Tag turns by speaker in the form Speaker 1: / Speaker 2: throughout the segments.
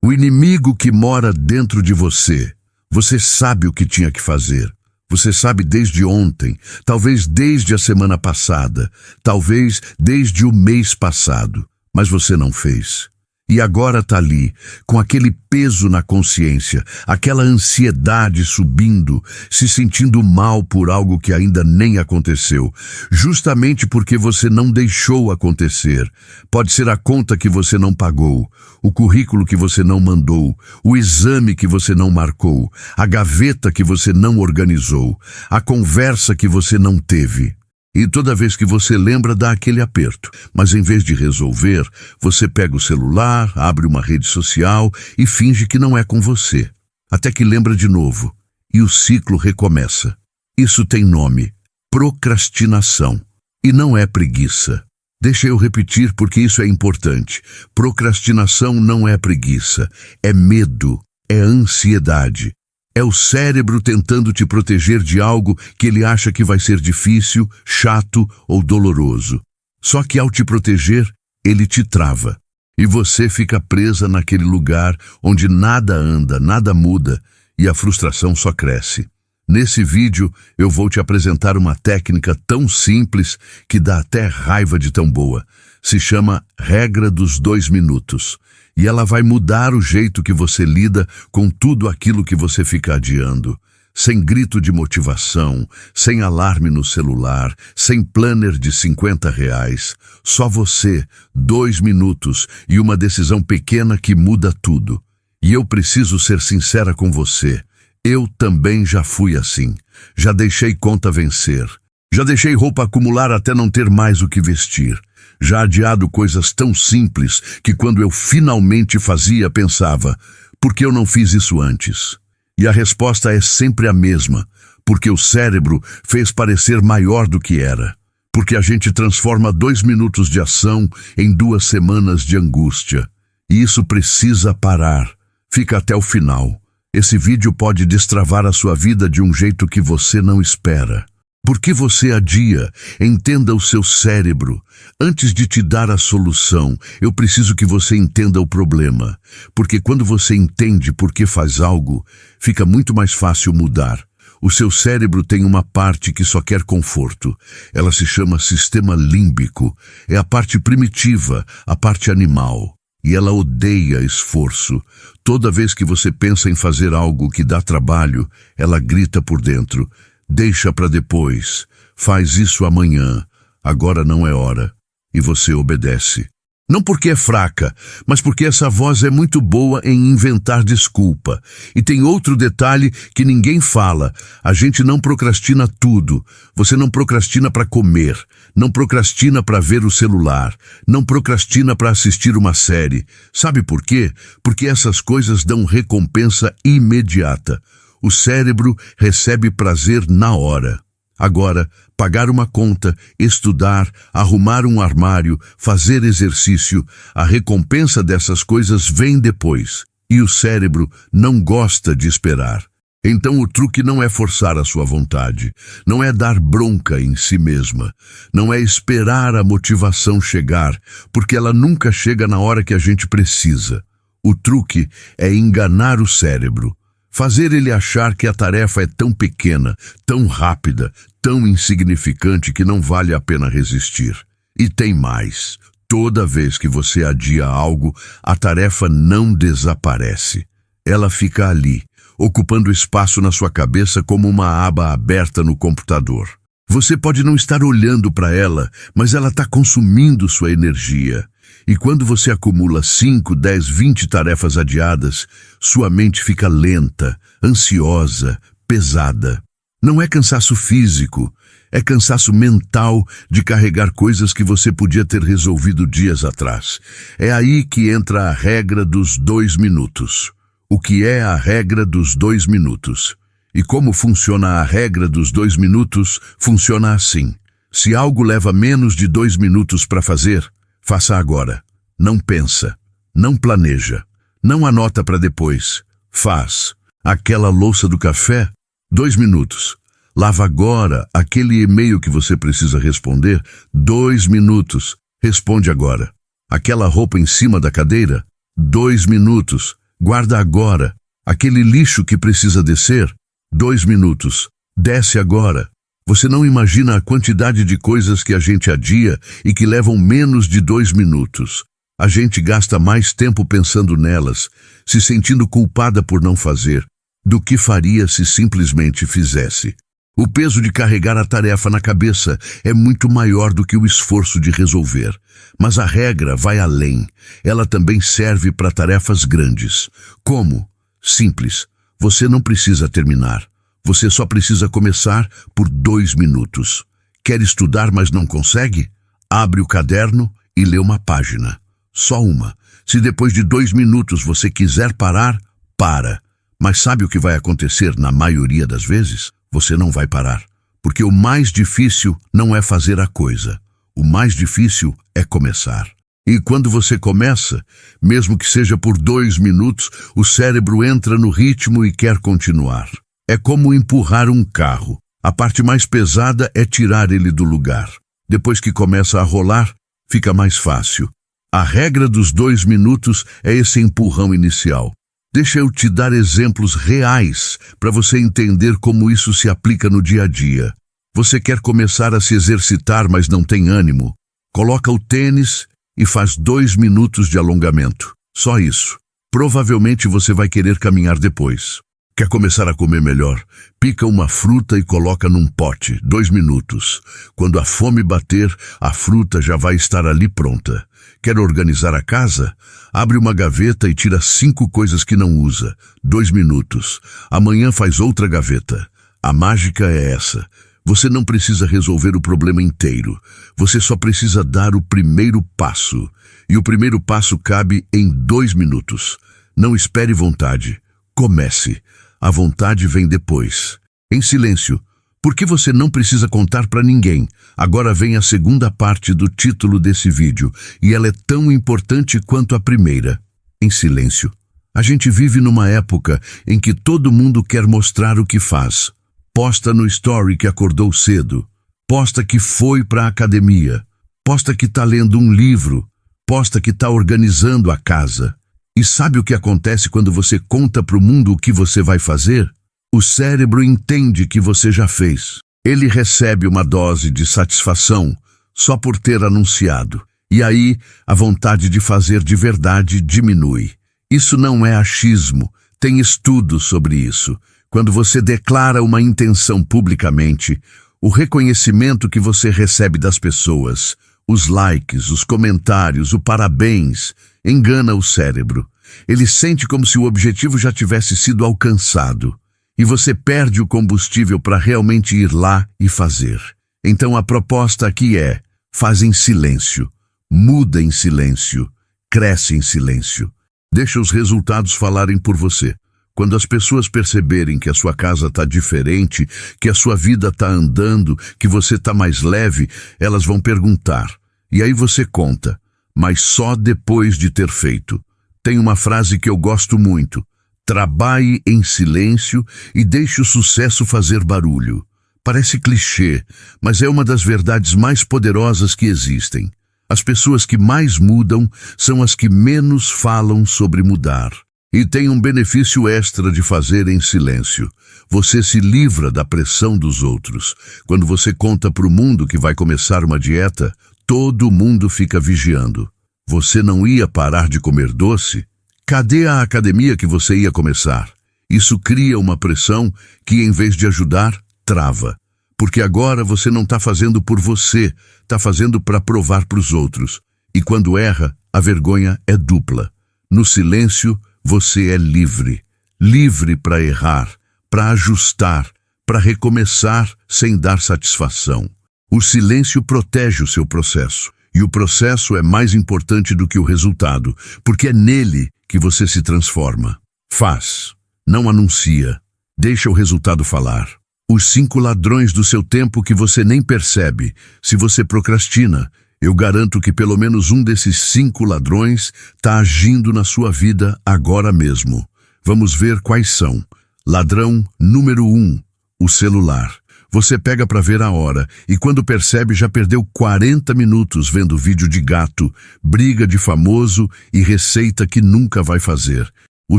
Speaker 1: O inimigo que mora dentro de você. Você sabe o que tinha que fazer. Você sabe desde ontem, talvez desde a semana passada, talvez desde o mês passado, mas você não fez. E agora está ali, com aquele peso na consciência, aquela ansiedade subindo, se sentindo mal por algo que ainda nem aconteceu, justamente porque você não deixou acontecer. Pode ser a conta que você não pagou, o currículo que você não mandou, o exame que você não marcou, a gaveta que você não organizou, a conversa que você não teve. E toda vez que você lembra, dá aquele aperto. Mas em vez de resolver, você pega o celular, abre uma rede social e finge que não é com você. Até que lembra de novo. E o ciclo recomeça. Isso tem nome: procrastinação. E não é preguiça. Deixa eu repetir porque isso é importante. Procrastinação não é preguiça. É medo. É ansiedade. É o cérebro tentando te proteger de algo que ele acha que vai ser difícil, chato ou doloroso. Só que ao te proteger, ele te trava. E você fica presa naquele lugar onde nada anda, nada muda e a frustração só cresce. Nesse vídeo, eu vou te apresentar uma técnica tão simples que dá até raiva de tão boa. Se chama Regra dos 2 minutos. E ela vai mudar o jeito que você lida com tudo aquilo que você fica adiando. Sem grito de motivação, sem alarme no celular, sem planner de R$50. Só você, 2 minutos e uma decisão pequena que muda tudo. E eu preciso ser sincera com você. Eu também já fui assim. Já deixei conta vencer. Já deixei roupa acumular até não ter mais o que vestir. Já adiado coisas tão simples que quando eu finalmente fazia, pensava, por que eu não fiz isso antes? E a resposta é sempre a mesma, porque o cérebro fez parecer maior do que era. Porque a gente transforma 2 minutos de ação em 2 semanas de angústia. E isso precisa parar. Fica até o final. Esse vídeo pode destravar a sua vida de um jeito que você não espera. Por que você adia? Entenda o seu cérebro. Antes de te dar a solução, eu preciso que você entenda o problema. Porque quando você entende por que faz algo, fica muito mais fácil mudar. O seu cérebro tem uma parte que só quer conforto. Ela se chama sistema límbico. É a parte primitiva, a parte animal. E ela odeia esforço. Toda vez que você pensa em fazer algo que dá trabalho, ela grita por dentro: deixa para depois, faz isso amanhã, agora não é hora. E você obedece. Não porque é fraca, mas porque essa voz é muito boa em inventar desculpa. E tem outro detalhe que ninguém fala. A gente não procrastina tudo. Você não procrastina para comer, não procrastina para ver o celular, não procrastina para assistir uma série. Sabe por quê? Porque essas coisas dão recompensa imediata. O cérebro recebe prazer na hora. Agora, pagar uma conta, estudar, arrumar um armário, fazer exercício, a recompensa dessas coisas vem depois. E o cérebro não gosta de esperar. Então o truque não é forçar a sua vontade, não é dar bronca em si mesma, não é esperar a motivação chegar, porque ela nunca chega na hora que a gente precisa. O truque é enganar o cérebro. Fazer ele achar que a tarefa é tão pequena, tão rápida, tão insignificante que não vale a pena resistir. E tem mais. Toda vez que você adia algo, a tarefa não desaparece. Ela fica ali, ocupando espaço na sua cabeça como uma aba aberta no computador. Você pode não estar olhando para ela, mas ela está consumindo sua energia. E quando você acumula 5, 10, 20 tarefas adiadas, sua mente fica lenta, ansiosa, pesada. Não é cansaço físico, é cansaço mental de carregar coisas que você podia ter resolvido dias atrás. É aí que entra a regra dos 2 minutos. O que é a regra dos 2 minutos? E como funciona a regra dos 2 minutos? Funciona assim. Se algo leva menos de 2 minutos para fazer, faça agora. Não pensa, não planeja, não anota para depois. Faz. Aquela louça do café? 2 minutos. Lava agora aquele e-mail que você precisa responder? 2 minutos. Responde agora. Aquela roupa em cima da cadeira? 2 minutos. Guarda agora. Aquele lixo que precisa descer? 2 minutos. Desce agora. Você não imagina a quantidade de coisas que a gente adia e que levam menos de 2 minutos. A gente gasta mais tempo pensando nelas, se sentindo culpada por não fazer, do que faria se simplesmente fizesse. O peso de carregar a tarefa na cabeça é muito maior do que o esforço de resolver. Mas a regra vai além. Ela também serve para tarefas grandes. Como? Simples. Você não precisa terminar. Você só precisa começar por 2 minutos. Quer estudar, mas não consegue? Abre o caderno e lê uma página. Só uma. Se depois de 2 minutos você quiser parar, para. Mas sabe o que vai acontecer na maioria das vezes? Você não vai parar. Porque o mais difícil não é fazer a coisa. O mais difícil é começar. E quando você começa, mesmo que seja por 2 minutos, o cérebro entra no ritmo e quer continuar. É como empurrar um carro. A parte mais pesada é tirar ele do lugar. Depois que começa a rolar, fica mais fácil. A regra dos 2 minutos é esse empurrão inicial. Deixa eu te dar exemplos reais para você entender como isso se aplica no dia a dia. Você quer começar a se exercitar, mas não tem ânimo? Coloca o tênis e faz 2 minutos de alongamento. Só isso. Provavelmente você vai querer caminhar depois. Quer começar a comer melhor? Pica uma fruta e coloca num pote. 2 minutos. Quando a fome bater, a fruta já vai estar ali pronta. Quer organizar a casa? Abre uma gaveta e tira 5 coisas que não usa. 2 minutos. Amanhã faz outra gaveta. A mágica é essa. Você não precisa resolver o problema inteiro. Você só precisa dar o primeiro passo. E o primeiro passo cabe em 2 minutos. Não espere vontade. Comece. A vontade vem depois. Em silêncio. Porque você não precisa contar para ninguém. Agora vem a segunda parte do título desse vídeo, e ela é tão importante quanto a primeira. Em silêncio. A gente vive numa época em que todo mundo quer mostrar o que faz. Posta no story que acordou cedo. Posta que foi para a academia. Posta que está lendo um livro. Posta que está organizando a casa. E sabe o que acontece quando você conta para o mundo o que você vai fazer? O cérebro entende que você já fez. Ele recebe uma dose de satisfação só por ter anunciado. E aí, a vontade de fazer de verdade diminui. Isso não é achismo. Tem estudos sobre isso. Quando você declara uma intenção publicamente, o reconhecimento que você recebe das pessoas, os likes, os comentários, o parabéns, engana o cérebro. Ele sente como se o objetivo já tivesse sido alcançado. E você perde o combustível para realmente ir lá e fazer. Então a proposta aqui é: faz em silêncio, muda em silêncio, cresce em silêncio. Deixa os resultados falarem por você. Quando as pessoas perceberem que a sua casa está diferente, que a sua vida está andando, que você está mais leve, elas vão perguntar. E aí você conta, mas só depois de ter feito. Tem uma frase que eu gosto muito. Trabalhe em silêncio e deixe o sucesso fazer barulho. Parece clichê, mas é uma das verdades mais poderosas que existem. As pessoas que mais mudam são as que menos falam sobre mudar. E tem um benefício extra de fazer em silêncio. Você se livra da pressão dos outros. Quando você conta para o mundo que vai começar uma dieta, todo mundo fica vigiando. Você não ia parar de comer doce? Cadê a academia que você ia começar? Isso cria uma pressão que, em vez de ajudar, trava. Porque agora você não está fazendo por você, está fazendo para provar para os outros. E quando erra, a vergonha é dupla. No silêncio, você é livre. Livre para errar, para ajustar, para recomeçar sem dar satisfação. O silêncio protege o seu processo. E o processo é mais importante do que o resultado, porque é nele que você se transforma. Faz, não anuncia, deixa o resultado falar. Os 5 ladrões do seu tempo que você nem percebe. Se você procrastina, eu garanto que pelo menos um desses 5 ladrões está agindo na sua vida agora mesmo. Vamos ver quais são. Ladrão número 1, o celular. Você pega para ver a hora e quando percebe já perdeu 40 minutos vendo vídeo de gato, briga de famoso e receita que nunca vai fazer. O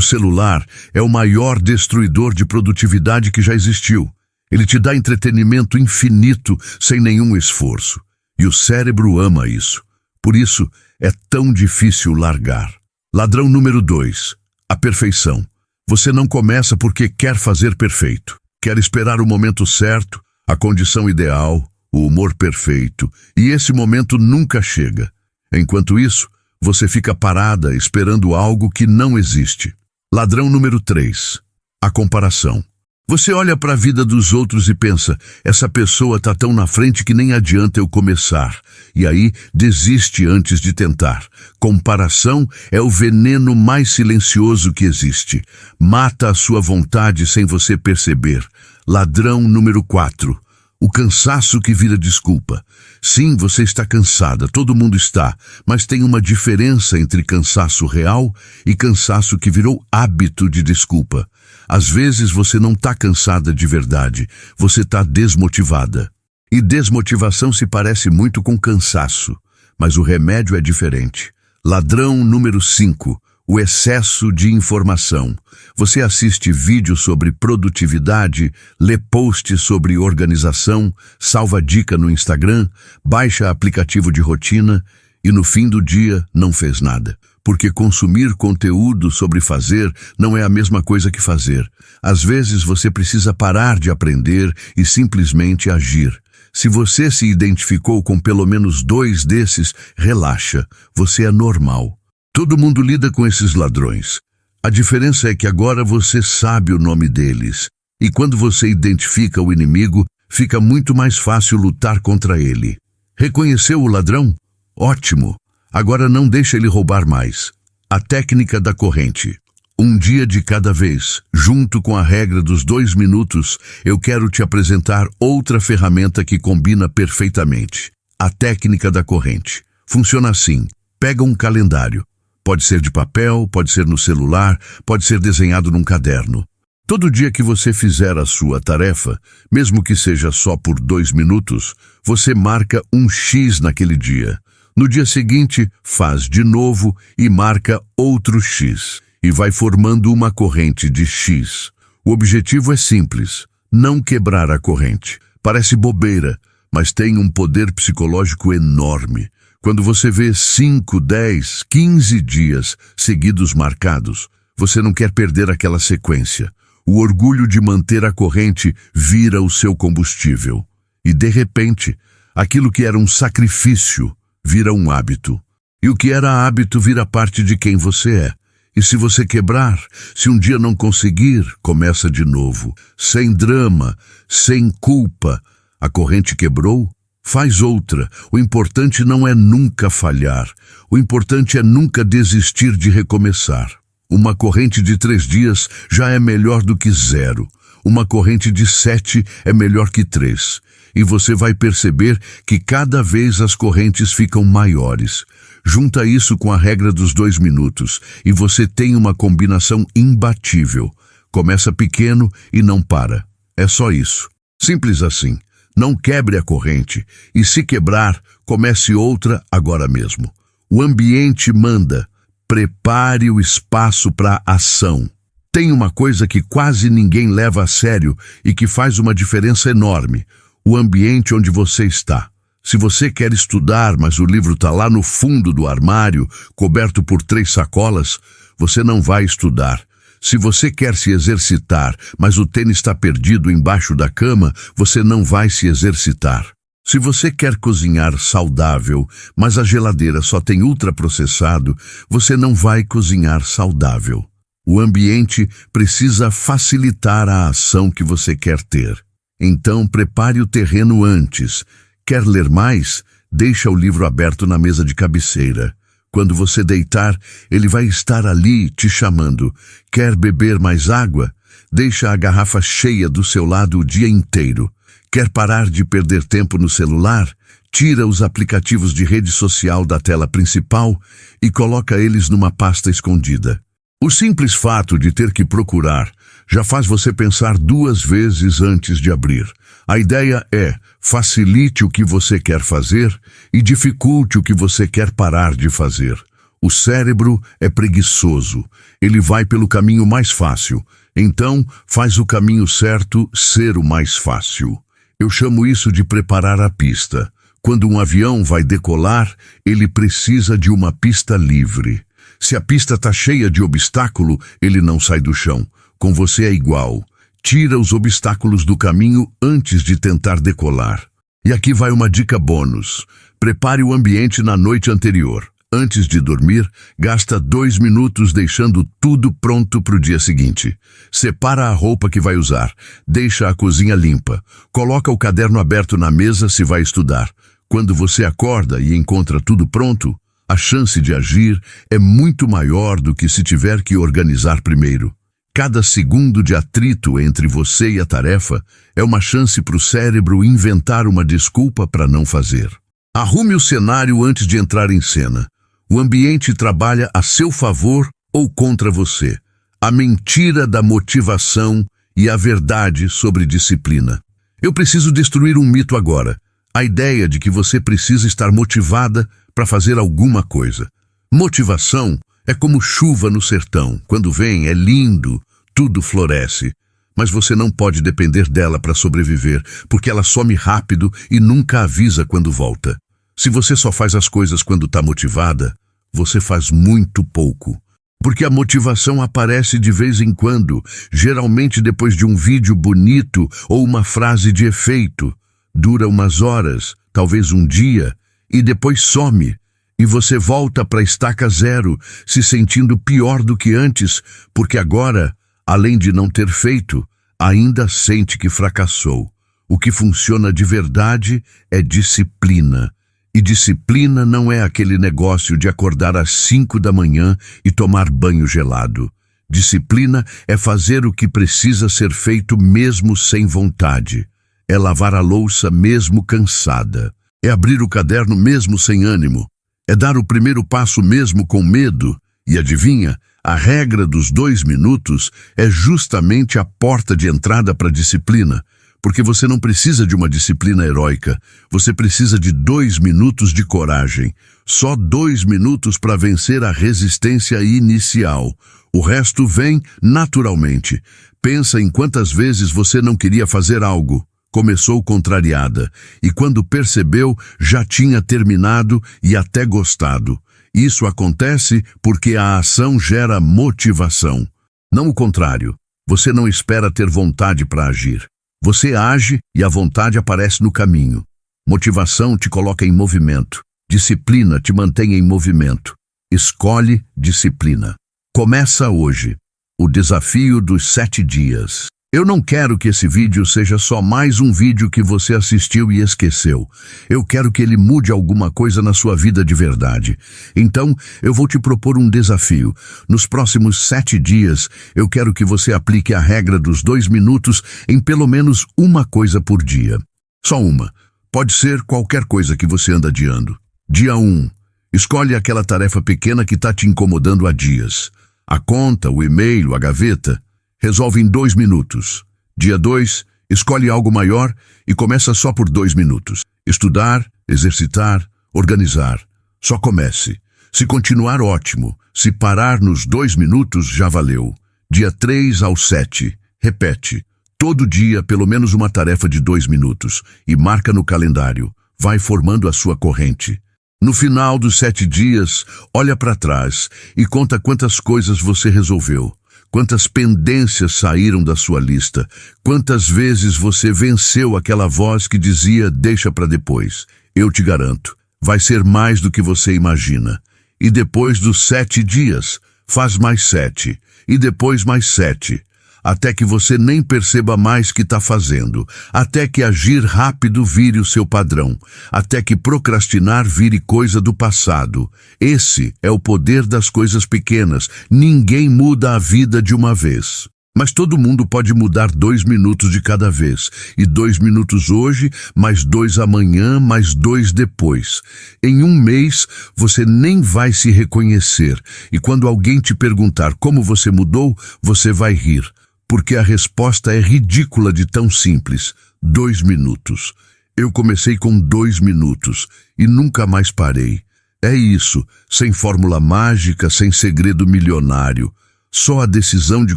Speaker 1: celular é o maior destruidor de produtividade que já existiu. Ele te dá entretenimento infinito sem nenhum esforço. E o cérebro ama isso. Por isso, é tão difícil largar. Ladrão número 2. A perfeição. Você não começa porque quer fazer perfeito. Quer esperar o momento certo, a condição ideal, o humor perfeito. E esse momento nunca chega. Enquanto isso, você fica parada esperando algo que não existe. Ladrão número 3. A comparação. Você olha para a vida dos outros e pensa, essa pessoa está tão na frente que nem adianta eu começar. E aí, desiste antes de tentar. Comparação é o veneno mais silencioso que existe. Mata a sua vontade sem você perceber. Ladrão número 4. O cansaço que vira desculpa. Sim, você está cansada, todo mundo está, mas tem uma diferença entre cansaço real e cansaço que virou hábito de desculpa. Às vezes você não está cansada de verdade, você está desmotivada. E desmotivação se parece muito com cansaço, mas o remédio é diferente. Ladrão número 5. O excesso de informação. Você assiste vídeos sobre produtividade, lê posts sobre organização, salva dica no Instagram, baixa aplicativo de rotina e no fim do dia não fez nada. Porque consumir conteúdo sobre fazer não é a mesma coisa que fazer. Às vezes você precisa parar de aprender e simplesmente agir. Se você se identificou com pelo menos 2 desses, relaxa, você é normal. Todo mundo lida com esses ladrões. A diferença é que agora você sabe o nome deles. E quando você identifica o inimigo, fica muito mais fácil lutar contra ele. Reconheceu o ladrão? Ótimo! Agora não deixa ele roubar mais. A técnica da corrente. Um dia de cada vez, junto com a regra dos 2 minutos, eu quero te apresentar outra ferramenta que combina perfeitamente. A técnica da corrente. Funciona assim. Pega um calendário. Pode ser de papel, pode ser no celular, pode ser desenhado num caderno. Todo dia que você fizer a sua tarefa, mesmo que seja só por 2 minutos, você marca um X naquele dia. No dia seguinte, faz de novo e marca outro X. E vai formando uma corrente de X. O objetivo é simples, não quebrar a corrente. Parece bobeira, mas tem um poder psicológico enorme. Quando você vê 5, 10, 15 dias seguidos marcados, você não quer perder aquela sequência. O orgulho de manter a corrente vira o seu combustível. E, de repente, aquilo que era um sacrifício vira um hábito. E o que era hábito vira parte de quem você é. E se você quebrar, se um dia não conseguir, começa de novo. Sem drama, sem culpa. A corrente quebrou? Faz outra. O importante não é nunca falhar. O importante é nunca desistir de recomeçar. Uma corrente de 3 dias já é melhor do que 0. Uma corrente de 7 é melhor que 3. E você vai perceber que cada vez as correntes ficam maiores. Junta isso com a regra dos 2 minutos e você tem uma combinação imbatível. Começa pequeno e não para. É só isso. Simples assim. Não quebre a corrente, e se quebrar, comece outra agora mesmo. O ambiente manda. Prepare o espaço para ação. Tem uma coisa que quase ninguém leva a sério e que faz uma diferença enorme. O ambiente onde você está. Se você quer estudar, mas o livro está lá no fundo do armário, coberto por 3 sacolas, você não vai estudar. Se você quer se exercitar, mas o tênis está perdido embaixo da cama, você não vai se exercitar. Se você quer cozinhar saudável, mas a geladeira só tem ultraprocessado, você não vai cozinhar saudável. O ambiente precisa facilitar a ação que você quer ter. Então, prepare o terreno antes. Quer ler mais? Deixa o livro aberto na mesa de cabeceira. Quando você deitar, ele vai estar ali te chamando. Quer beber mais água? Deixa a garrafa cheia do seu lado o dia inteiro. Quer parar de perder tempo no celular? Tira os aplicativos de rede social da tela principal e coloca eles numa pasta escondida. O simples fato de ter que procurar já faz você pensar 2 vezes antes de abrir. A ideia é: facilite o que você quer fazer e dificulte o que você quer parar de fazer. O cérebro é preguiçoso. Ele vai pelo caminho mais fácil. Então, faz o caminho certo ser o mais fácil. Eu chamo isso de preparar a pista. Quando um avião vai decolar, ele precisa de uma pista livre. Se a pista está cheia de obstáculo, ele não sai do chão. Com você é igual. Tira os obstáculos do caminho antes de tentar decolar. E aqui vai uma dica bônus. Prepare o ambiente na noite anterior. Antes de dormir, gasta 2 minutos deixando tudo pronto para o dia seguinte. Separa a roupa que vai usar. Deixa a cozinha limpa. Coloca o caderno aberto na mesa se vai estudar. Quando você acorda e encontra tudo pronto, a chance de agir é muito maior do que se tiver que organizar primeiro. Cada segundo de atrito entre você e a tarefa é uma chance para o cérebro inventar uma desculpa para não fazer. Arrume o cenário antes de entrar em cena. O ambiente trabalha a seu favor ou contra você. A mentira da motivação e a verdade sobre disciplina. Eu preciso destruir um mito agora. A ideia de que você precisa estar motivada para fazer alguma coisa. Motivação é como chuva no sertão. Quando vem, é lindo, tudo floresce. Mas você não pode depender dela para sobreviver, porque ela some rápido e nunca avisa quando volta. Se você só faz as coisas quando está motivada, você faz muito pouco. Porque a motivação aparece de vez em quando, geralmente depois de um vídeo bonito ou uma frase de efeito. Dura umas horas, talvez um dia, e depois some. E você volta para a estaca zero, se sentindo pior do que antes, porque agora, além de não ter feito, ainda sente que fracassou. O que funciona de verdade é disciplina. E disciplina não é aquele negócio de acordar às 5 da manhã e tomar banho gelado. Disciplina é fazer o que precisa ser feito mesmo sem vontade. É lavar a louça mesmo cansada. É abrir o caderno mesmo sem ânimo. É dar o primeiro passo mesmo com medo. E adivinha, a regra dos 2 minutos é justamente a porta de entrada para a disciplina. Porque você não precisa de uma disciplina heróica. Você precisa de 2 minutos de coragem. Só 2 minutos para vencer a resistência inicial. O resto vem naturalmente. Pensa em quantas vezes você não queria fazer algo. Começou contrariada, e quando percebeu, já tinha terminado e até gostado. Isso acontece porque a ação gera motivação. Não o contrário. Você não espera ter vontade para agir. Você age e a vontade aparece no caminho. Motivação te coloca em movimento. Disciplina te mantém em movimento. Escolhe disciplina. Começa hoje. O desafio dos 7 dias. Eu não quero que esse vídeo seja só mais um vídeo que você assistiu e esqueceu. Eu quero que ele mude alguma coisa na sua vida de verdade. Então, eu vou te propor um desafio. Nos próximos 7 dias, eu quero que você aplique a regra dos 2 minutos em pelo menos uma coisa por dia. Só uma. Pode ser qualquer coisa que você anda adiando. Dia 1. Escolhe aquela tarefa pequena que está te incomodando há dias. A conta, o e-mail, a gaveta. Resolve em 2 minutos. Dia 2, escolhe algo maior e começa só por 2 minutos. Estudar, exercitar, organizar. Só comece. Se continuar, ótimo. Se parar nos 2 minutos, já valeu. Dia 3 ao 7, repete. Todo dia, pelo menos uma tarefa de 2 minutos. E marca no calendário. Vai formando a sua corrente. No final dos 7 dias, olha para trás e conta quantas coisas você resolveu. Quantas pendências saíram da sua lista? Quantas vezes você venceu aquela voz que dizia, deixa para depois? Eu te garanto, vai ser mais do que você imagina. E depois dos 7 dias, faz mais 7. E depois mais 7. Até que você nem perceba mais que está fazendo. Até que agir rápido vire o seu padrão. Até que procrastinar vire coisa do passado. Esse é o poder das coisas pequenas. Ninguém muda a vida de uma vez. Mas todo mundo pode mudar 2 minutos de cada vez. E 2 minutos hoje, mais 2 amanhã, mais 2 depois. Em um mês, você nem vai se reconhecer. E quando alguém te perguntar como você mudou, você vai rir. Porque a resposta é ridícula de tão simples. 2 minutos. Eu comecei com 2 minutos e nunca mais parei. É isso, sem fórmula mágica, sem segredo milionário. Só a decisão de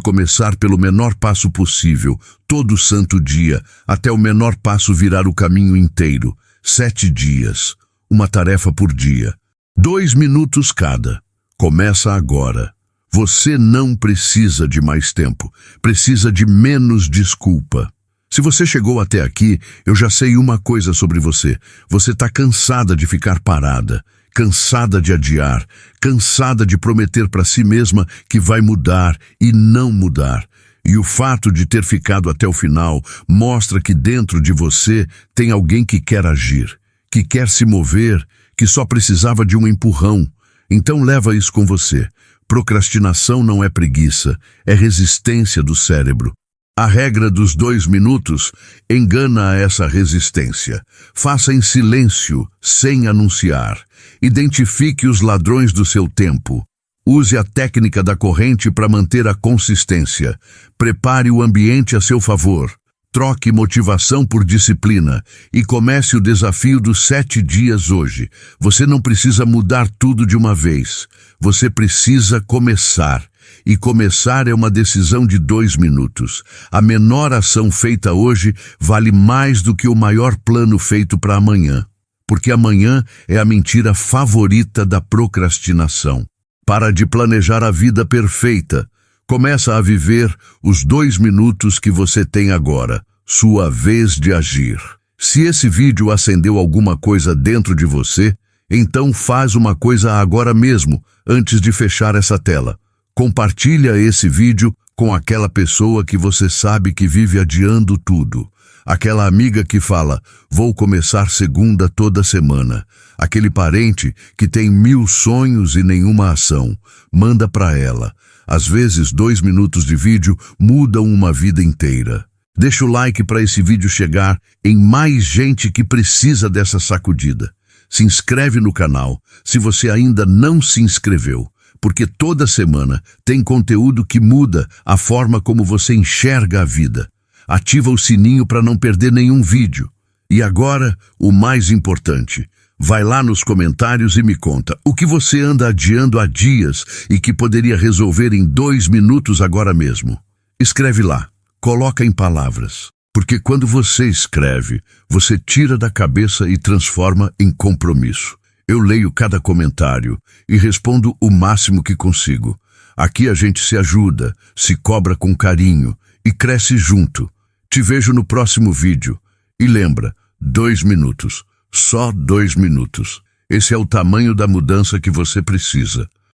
Speaker 1: começar pelo menor passo possível, todo santo dia, até o menor passo virar o caminho inteiro. 7 dias, uma tarefa por dia. 2 minutos cada. Começa agora. Você não precisa de mais tempo, precisa de menos desculpa. Se você chegou até aqui, eu já sei uma coisa sobre você. Você está cansada de ficar parada, cansada de adiar, cansada de prometer para si mesma que vai mudar e não mudar. E o fato de ter ficado até o final mostra que dentro de você tem alguém que quer agir, que quer se mover, que só precisava de um empurrão. Então leva isso com você. Procrastinação não é preguiça, é resistência do cérebro. A regra dos 2 minutos engana essa resistência. Faça em silêncio, sem anunciar. Identifique os ladrões do seu tempo. Use a técnica da corrente para manter a consistência. Prepare o ambiente a seu favor. Troque motivação por disciplina e comece o desafio dos 7 dias hoje. Você não precisa mudar tudo de uma vez. Você precisa começar. E começar é uma decisão de 2 minutos. A menor ação feita hoje vale mais do que o maior plano feito para amanhã. Porque amanhã é a mentira favorita da procrastinação. Para de planejar a vida perfeita. Começa a viver os 2 minutos que você tem agora. Sua vez de agir. Se esse vídeo acendeu alguma coisa dentro de você, então faz uma coisa agora mesmo, antes de fechar essa tela. Compartilha esse vídeo com aquela pessoa que você sabe que vive adiando tudo. Aquela amiga que fala, vou começar segunda toda semana. Aquele parente que tem 1000 sonhos e nenhuma ação. Manda para ela. Às vezes 2 minutos de vídeo mudam uma vida inteira. Deixa o like para esse vídeo chegar em mais gente que precisa dessa sacudida. Se inscreve no canal se você ainda não se inscreveu. Porque toda semana tem conteúdo que muda a forma como você enxerga a vida. Ativa o sininho para não perder nenhum vídeo. E agora, o mais importante, vai lá nos comentários e me conta o que você anda adiando há dias e que poderia resolver em 2 minutos agora mesmo. Escreve lá, coloca em palavras. Porque quando você escreve, você tira da cabeça e transforma em compromisso. Eu leio cada comentário e respondo o máximo que consigo. Aqui a gente se ajuda, se cobra com carinho e cresce junto. Te vejo no próximo vídeo. E lembra, 2 minutos. Só 2 minutos. Esse é o tamanho da mudança que você precisa.